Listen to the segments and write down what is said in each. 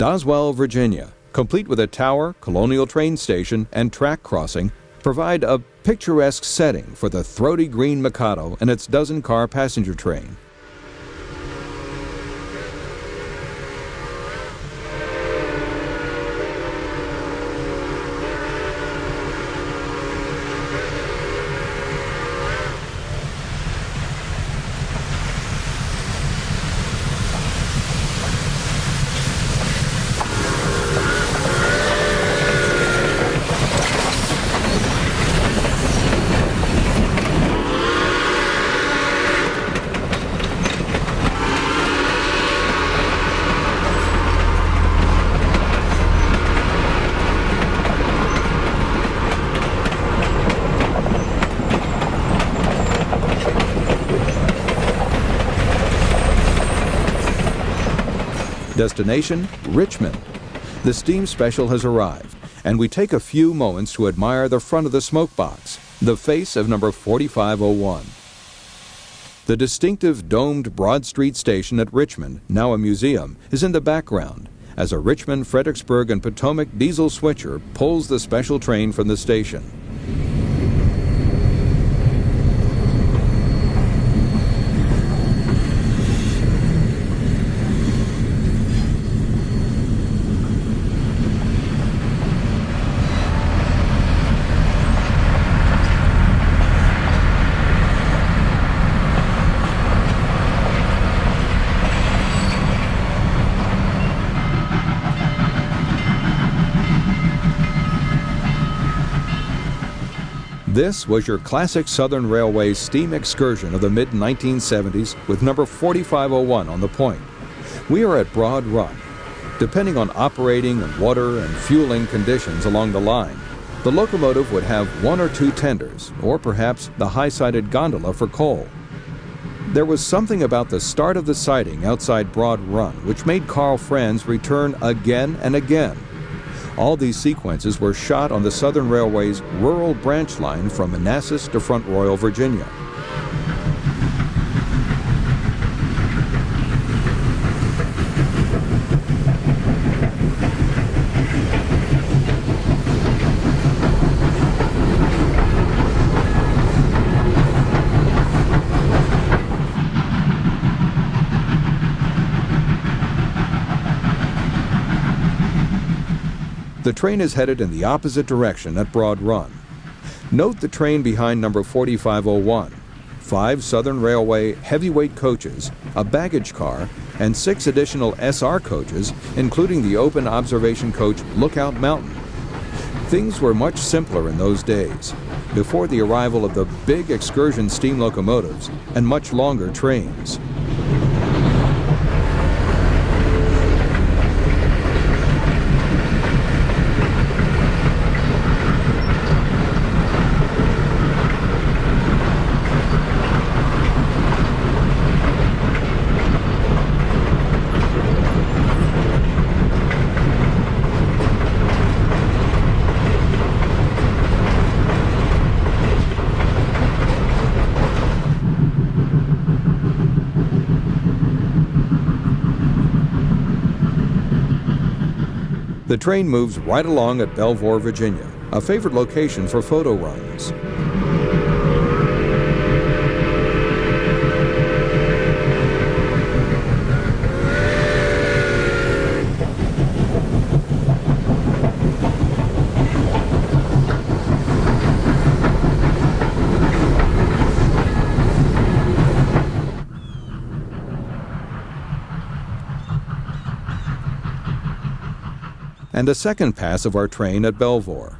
Doswell, Virginia, complete with a tower, colonial train station, and track crossing, provide a picturesque setting for the throaty green Mikado and its dozen-car passenger train. Destination, Richmond. The steam special has arrived, and we take a few moments to admire the front of the smoke box, the face of number 4501. The distinctive domed Broad Street station at Richmond, now a museum, is in the background as a Richmond, Fredericksburg, and Potomac diesel switcher pulls the special train from the station. This was your classic Southern Railway steam excursion of the mid-1970s with number 4501 on the point. We are at Broad Run. Depending on operating and water and fueling conditions along the line, the locomotive would have one or two tenders, or perhaps the high-sided gondola for coal. There was something about the start of the siding outside Broad Run which made Carl Franz return again and again. All these sequences were shot on the Southern Railway's rural branch line from Manassas to Front Royal, Virginia. The train is headed in the opposite direction at Broad Run. Note the train behind number 4501, 5 Southern Railway heavyweight coaches, a baggage car, and 6 additional SR coaches, including the open observation coach Lookout Mountain. Things were much simpler in those days, before the arrival of the big excursion steam locomotives and much longer trains. The train moves right along at Belvore, Virginia, a favorite location for photo runs. And a second pass of our train at Belvore.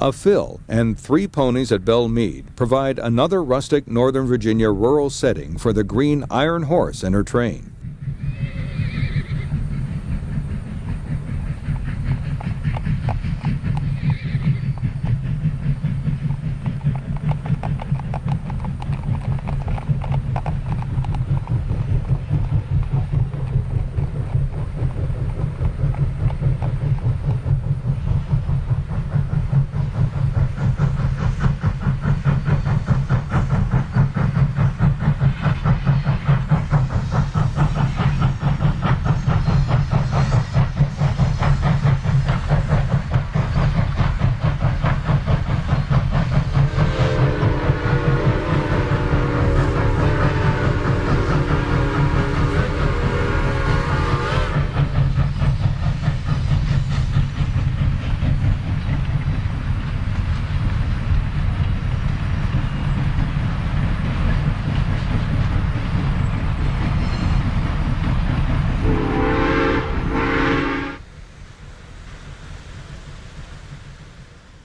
A fill and 3 ponies at Meade provide another rustic Northern Virginia rural setting for the green iron horse and her train.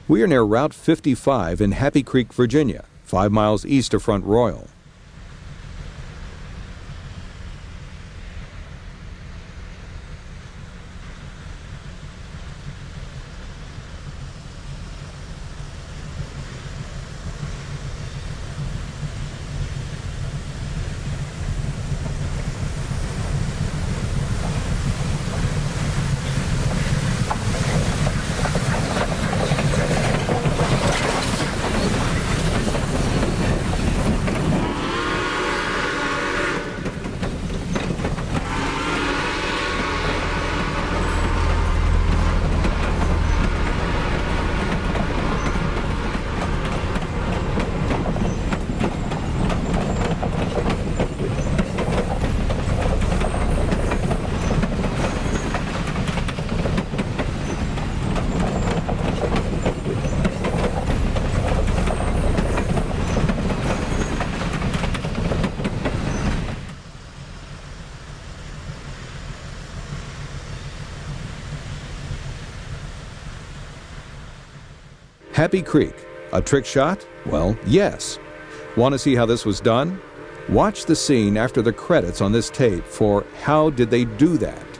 We are near Route 55 in Happy Creek, Virginia, 5 miles east of Front Royal. Happy Creek, a trick shot? Well, yes. Want to see how this was done? Watch the scene after the credits on this tape for How Did They Do That?